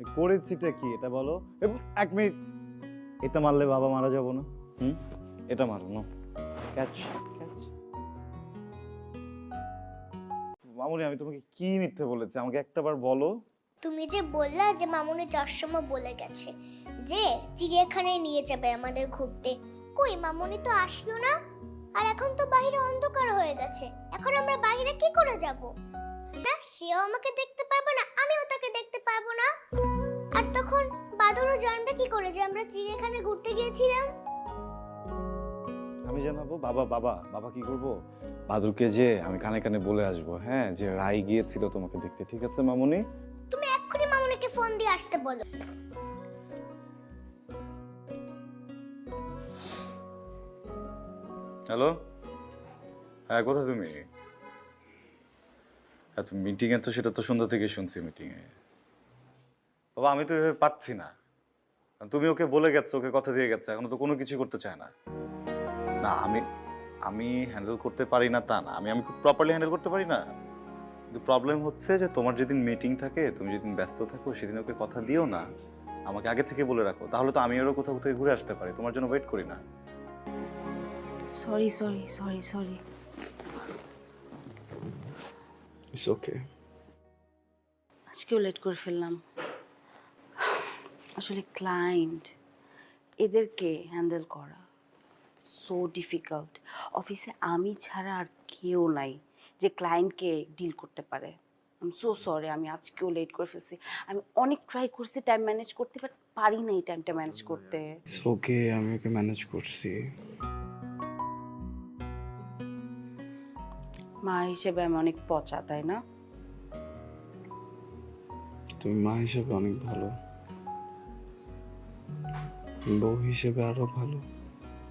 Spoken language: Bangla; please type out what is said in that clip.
করেছিটা কি এটা বলো। এক মিনিট, এটা মারলে বাবা মারা যাবো না? এটা মারো না, ক্যাচ ক্যাচ। মামুনি আমি তোমাকে কি মিথ্যে বলেছি আমাকে একটাবার বলো। তুমি যে বললা যে মামুনি যাওয়ার সময় বলে গেছে যে চিড়িয়াখানায় নিয়ে যাবে আমাদের ঘুরতে, কই মামুনি তো আসলো না। আর এখন তো বাইরে অন্ধকার হয়ে গেছে, এখন আমরা বাইরে কি করে যাব? না সেও আমাকে দেখতে পারবে না, আমিও তাকে দেখতে পারবো না। আর তখন বাদরও জানবে কি করে যে আমরা চিড়িয়াখানায় ঘুরতে গিয়েছিলাম? আমি জানাবো বাবা, বাবা বাবা কি করবো, বাদুরকে যে আমি কানে কানে বলে আসবো, হ্যাঁ, যে রাই গিয়েছিল তোমাকে দেখতে। ঠিক আছে মামুনি? তুমি এক্ষুনি মামুনিকে ফোন দিয়ে আসতে বলো। হ্যালো, হ্যাঁ কোথায় তুমি? হ্যাঁ তুমি মিটিং এ তো, সেটা তো সন্ধ্যা থেকে শুনছি মিটিং এ। বাবা আমি তো এভাবে পারছি না। তুমি ওকে বলে গেছো, ওকে কথা দিয়ে গেছো, এখনো তো কোনো কিছু করতে চায় না। না আমি আমি হ্যান্ডেল করতে পারি না তা না, আমি আমি খুব প্রপারলি হ্যান্ডেল করতে পারি না। কিন্তু প্রবলেম হচ্ছে যে তোমার যেদিন মিটিং থাকে, তুমি যেদিন ব্যস্ত থাকো, সেদিন ওকে কথা দিও না, আমাকে আগে থেকে বলে রাখো, তাহলে তো আমি আরো কোথাও থেকে ঘুরে আসতে পারি, তোমার জন্য ওয়েট করি না। Sorry sorry sorry sorry. It's okay. আজকেও লেট করে ফেললাম। আসলে ক্লায়েন্ট, এদেরকে হ্যান্ডেল করা সো ডিফিকাল্ট। অফিসে আমি ছাড়া আর কেউ নাই যে ক্লায়েন্টকে ডিল করতে পারে। আই এম সো সরি, আমি আজকেও লেট করে ফেলছি। আমি অনেক ট্রাই করছি টাইম ম্যানেজ করতে, বাট পারি না এই টাইমটা ম্যানেজ করতে। ইটস ওকে, আমি ওকে ম্যানেজ করছি। মা হিসেবে আমি অনেক পচা, তাই না? তুমি মা হিসেবে অনেক ভালো, বউ হিসেবে আরো ভালো।